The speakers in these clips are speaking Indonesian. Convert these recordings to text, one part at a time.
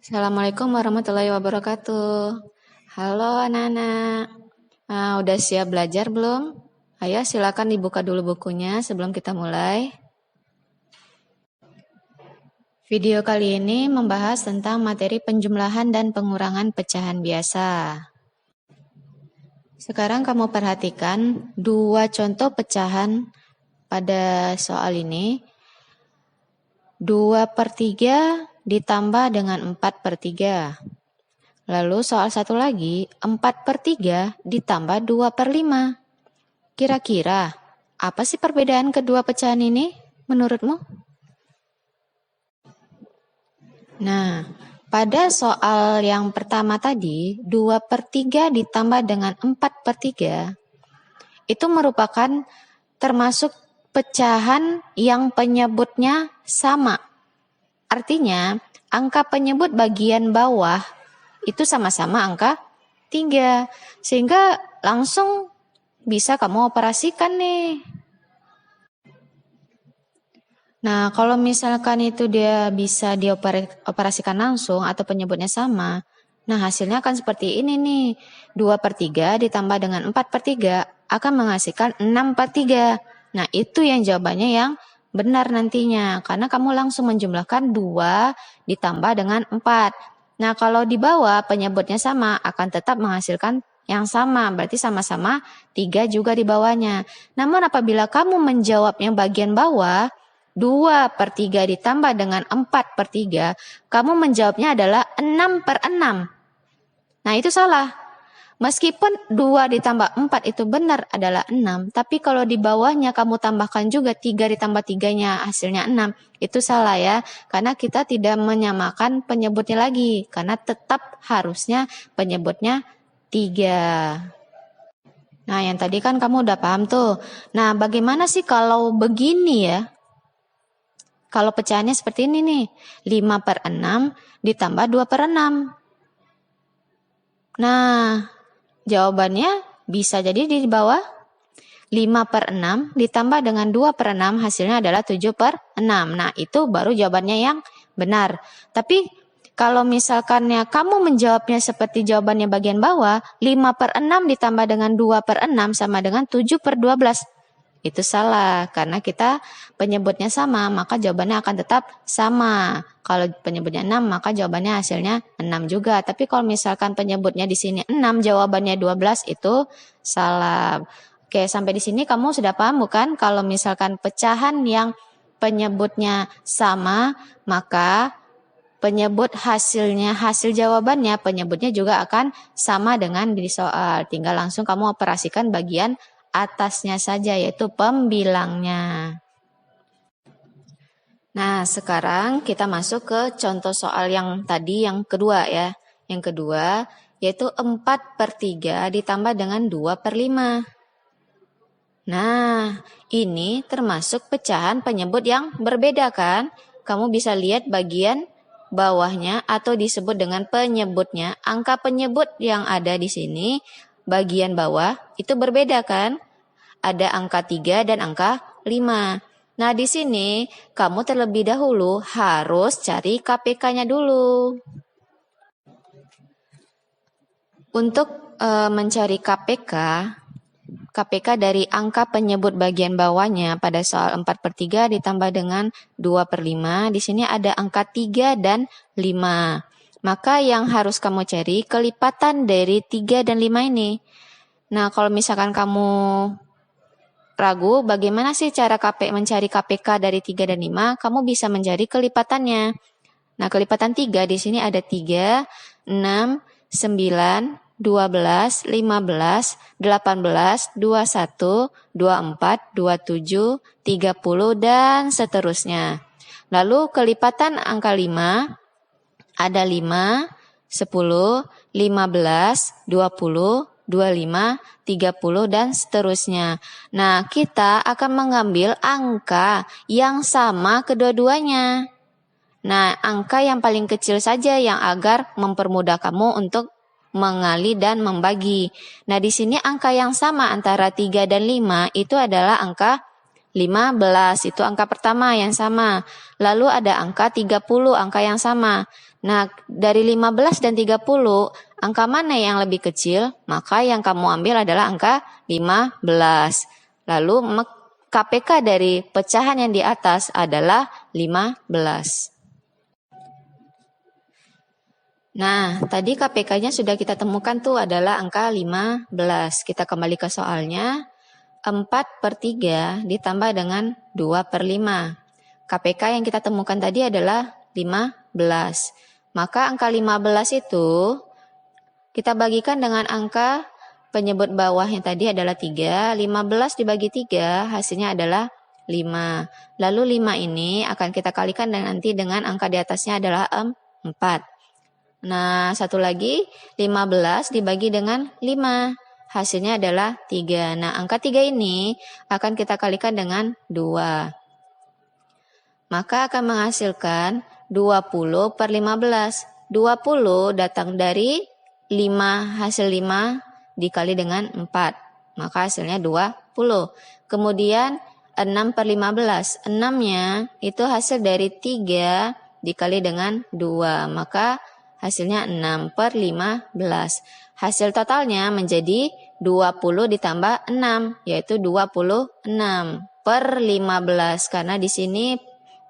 Assalamualaikum warahmatullahi wabarakatuh. Halo anak-anak. Udah siap belajar belum? Ayo silakan dibuka dulu bukunya sebelum kita mulai. Video kali ini membahas tentang materi penjumlahan dan pengurangan pecahan biasa. Sekarang kamu perhatikan dua contoh pecahan pada soal ini. 2/3 ditambah dengan 4/3. Lalu soal satu lagi, 4/3 ditambah 2/5. Kira-kira, apa sih perbedaan kedua pecahan ini menurutmu? Nah, pada soal yang pertama tadi, 2/3 ditambah dengan 4/3, itu merupakan termasuk pecahan yang penyebutnya sama. Artinya, angka penyebut bagian bawah itu sama-sama angka 3. Sehingga langsung bisa kamu operasikan nih. Nah, kalau misalkan itu dia bisa dioperasikan langsung atau penyebutnya sama, nah hasilnya akan seperti ini nih. 2/3 ditambah dengan 4/3 akan menghasilkan 6/3. Nah, itu yang jawabannya yang benar nantinya, karena kamu langsung menjumlahkan 2 ditambah dengan 4. Nah, kalau di bawah penyebutnya sama akan tetap menghasilkan yang sama, berarti sama-sama 3 juga di bawahnya. Namun apabila kamu menjawab yang bagian bawah, 2/3 ditambah dengan 4/3, kamu menjawabnya adalah 6/6. Nah, itu salah. Meskipun 2 ditambah 4 itu benar adalah 6, tapi kalau di bawahnya kamu tambahkan juga 3 ditambah 3-nya hasilnya 6, itu salah ya. Karena kita tidak menyamakan penyebutnya lagi, karena tetap harusnya penyebutnya 3. Nah, yang tadi kan kamu udah paham tuh. Nah, bagaimana sih kalau begini ya? Kalau pecahannya seperti ini nih, 5/6 ditambah 2/6. Nah, jawabannya bisa jadi di bawah. 5/6 ditambah dengan 2/6 hasilnya adalah 7/6. Nah, itu baru jawabannya yang benar. Tapi kalau misalkannya kamu menjawabnya seperti jawabannya bagian bawah, 5/6 ditambah dengan 2/6 sama dengan 7/12. Itu salah, karena kita penyebutnya sama, maka jawabannya akan tetap sama. Kalau penyebutnya 6, maka jawabannya hasilnya 6 juga. Tapi kalau misalkan penyebutnya di sini 6, jawabannya 12, itu salah. Oke, sampai di sini kamu sudah paham bukan? Kalau misalkan pecahan yang penyebutnya sama, maka penyebut hasilnya, hasil jawabannya, penyebutnya juga akan sama dengan di soal. Tinggal langsung kamu operasikan bagian atasnya saja, yaitu pembilangnya. Nah, sekarang kita masuk ke contoh soal yang tadi, yang kedua ya. Yang kedua, yaitu 4/3 ditambah dengan 2/5. Nah, ini termasuk pecahan penyebut yang berbeda kan? Kamu bisa lihat bagian bawahnya atau disebut dengan penyebutnya. Angka penyebut yang ada di sini bagian bawah itu berbeda kan? Ada angka 3 dan angka 5. Nah, di sini kamu terlebih dahulu harus cari KPK-nya dulu. Untuk mencari KPK dari angka penyebut bagian bawahnya pada soal 4/3 ditambah dengan 2/5, di sini ada angka 3 dan 5. Maka yang harus kamu cari kelipatan dari 3 dan 5 ini. Nah, kalau misalkan kamu ragu bagaimana sih cara mencari KPK dari 3 dan 5, kamu bisa mencari kelipatannya. Nah, kelipatan 3 di sini ada 3, 6, 9, 12, 15, 18, 21, 24, 27, 30, dan seterusnya. Lalu kelipatan angka 5 ada 5, 10, 15, 20, 25, 30, dan seterusnya. Nah, kita akan mengambil angka yang sama kedua-duanya. Nah, angka yang paling kecil saja yang agar mempermudah kamu untuk mengali dan membagi. Nah, di sini angka yang sama antara 3 dan 5 itu adalah angka 15 itu angka pertama yang sama. Lalu ada angka 30, angka yang sama. Nah, dari 15 dan 30, angka mana yang lebih kecil? Maka yang kamu ambil adalah angka 15. Lalu KPK dari pecahan yang di atas adalah 15. Nah, tadi KPK-nya sudah kita temukan tuh adalah angka 15. Kita kembali ke soalnya. 4/3 ditambah dengan 2/5. KPK yang kita temukan tadi adalah 15. Maka angka 15 itu kita bagikan dengan angka penyebut bawah yang tadi adalah 3. 15 dibagi 3 hasilnya adalah 5. Lalu 5 ini akan kita kalikan dan nanti dengan angka di atasnya adalah 4. Nah, satu lagi 15 dibagi dengan 5. Hasilnya adalah 3. Nah, angka 3 ini akan kita kalikan dengan 2. Maka akan menghasilkan 20/15. 20 datang dari 5, hasil 5 dikali dengan 4. Maka hasilnya 20. Kemudian 6/15. 6-nya itu hasil dari 3 dikali dengan 2. Maka hasilnya 6/15. Hasil totalnya menjadi 20 ditambah 6, yaitu 26/15. Karena di sini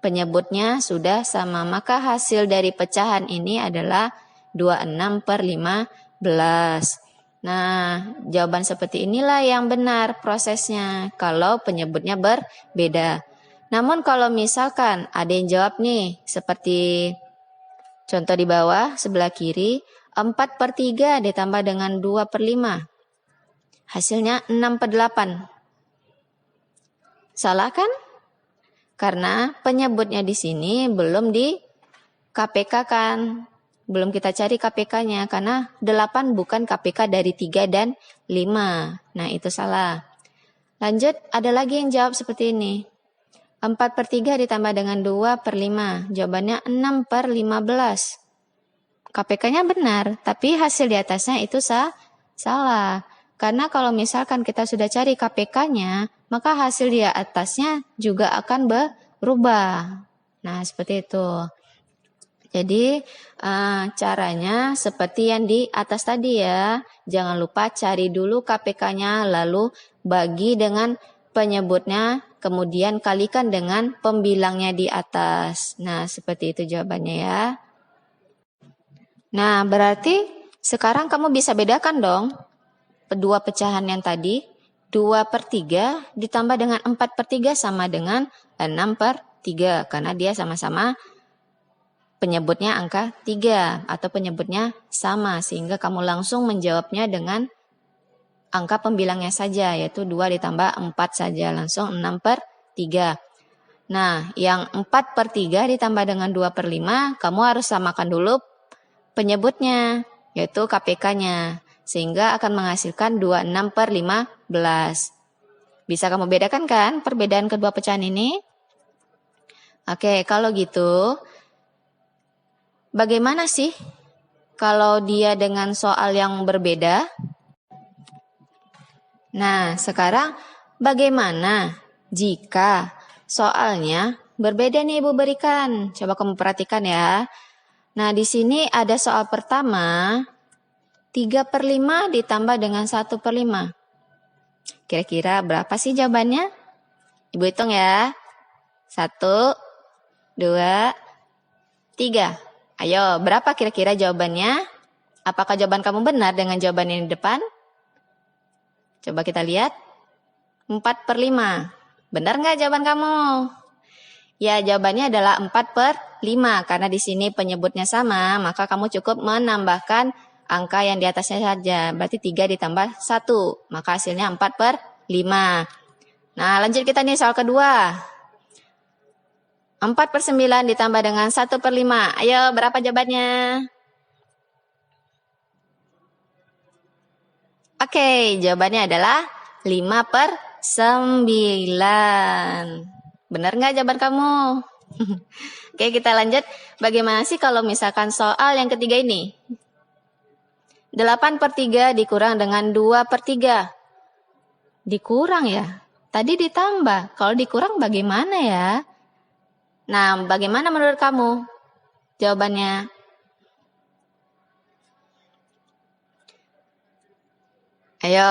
penyebutnya sudah sama, maka hasil dari pecahan ini adalah 26/15. Nah, jawaban seperti inilah yang benar prosesnya kalau penyebutnya berbeda. Namun kalau misalkan ada yang jawab nih, seperti contoh di bawah sebelah kiri, 4/3 ditambah dengan 2/5. Hasilnya 6/8. Salah kan? Karena penyebutnya di sini belum di KPK kan. Belum kita cari KPK-nya karena 8 bukan KPK dari 3 dan 5. Nah, itu salah. Lanjut, ada lagi yang jawab seperti ini. 4/3 ditambah dengan 2/5. Jawabannya 6/15. KPK-nya benar, tapi hasil di atasnya itu salah. Karena kalau misalkan kita sudah cari KPK-nya, maka hasil di atasnya juga akan berubah. Nah, seperti itu. Jadi, caranya seperti yang di atas tadi ya. Jangan lupa cari dulu KPK-nya, lalu bagi dengan penyebutnya, kemudian kalikan dengan pembilangnya di atas. Nah, seperti itu jawabannya ya. Nah, berarti sekarang kamu bisa bedakan dong kedua pecahan yang tadi. 2/3 ditambah dengan 4/3 sama dengan 6/3. Karena dia sama-sama penyebutnya angka 3 atau penyebutnya sama. Sehingga kamu langsung menjawabnya dengan angka pembilangnya saja, yaitu 2 ditambah 4 saja, langsung 6/3. Nah, yang 4/3 ditambah dengan 2/5, kamu harus samakan dulu penyebutnya, yaitu KPK-nya. Sehingga akan menghasilkan 26/15. Bisa kamu bedakan kan perbedaan kedua pecahan ini? Oke, kalau gitu, bagaimana sih kalau dia dengan soal yang berbeda? Nah, sekarang bagaimana jika soalnya berbeda nih Ibu berikan? Coba kamu perhatikan ya. Nah, di sini ada soal pertama, 3/5 ditambah dengan 1/5. Kira-kira berapa sih jawabannya? Ibu hitung ya. 1, 2, 3. Ayo, berapa kira-kira jawabannya? Apakah jawaban kamu benar dengan jawaban yang di depan? Coba kita lihat. 4/5. Benar nggak jawaban kamu? Ya, jawabannya adalah 4/5. Karena di sini penyebutnya sama, maka kamu cukup menambahkan angka yang di atasnya saja. Berarti 3 ditambah 1. Maka hasilnya 4/5. Nah, lanjut kita nih soal kedua. 4/9 ditambah dengan 1/5. Ayo, berapa jawabannya? Oke, jawabannya adalah 5/9. Benar nggak jawaban kamu? Oke, kita lanjut. Bagaimana sih kalau misalkan soal yang ketiga ini? 8/3 dikurang dengan 2/3. Dikurang ya? Tadi ditambah, kalau dikurang bagaimana ya? Nah, bagaimana menurut kamu jawabannya? Ayo,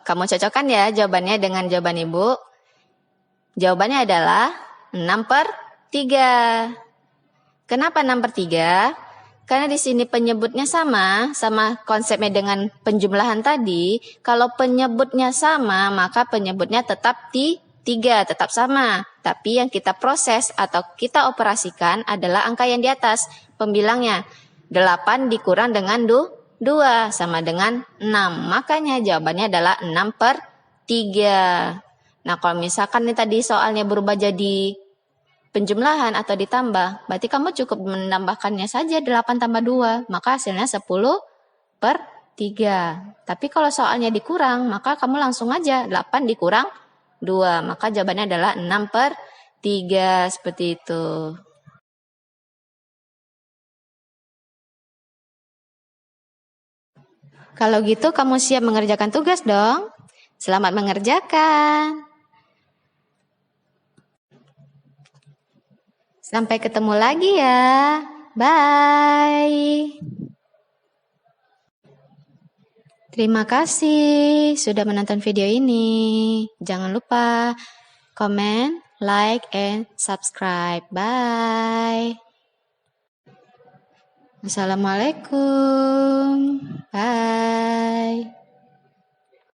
kamu cocokkan ya jawabannya dengan jawaban Ibu. Jawabannya adalah 6/3. Kenapa 6/3? Karena di sini penyebutnya sama konsepnya dengan penjumlahan tadi. Kalau penyebutnya sama, maka penyebutnya tetap 3, tetap sama. Tapi yang kita proses atau kita operasikan adalah angka yang di atas, pembilangnya. 8 dikurang dengan 2 sama dengan 6. Makanya jawabannya adalah 6/3. Nah, kalau misalkan nih tadi soalnya berubah jadi penjumlahan atau ditambah, berarti kamu cukup menambahkannya saja 8 tambah 2, maka hasilnya 10/3. Tapi kalau soalnya dikurang, maka kamu langsung aja 8 dikurang 2, maka jawabannya adalah 6/3, seperti itu. Kalau gitu kamu siap mengerjakan tugas dong? Selamat mengerjakan. Sampai ketemu lagi ya. Bye. Terima kasih sudah menonton video ini. Jangan lupa comment, like, and subscribe. Bye. Assalamualaikum. Bye.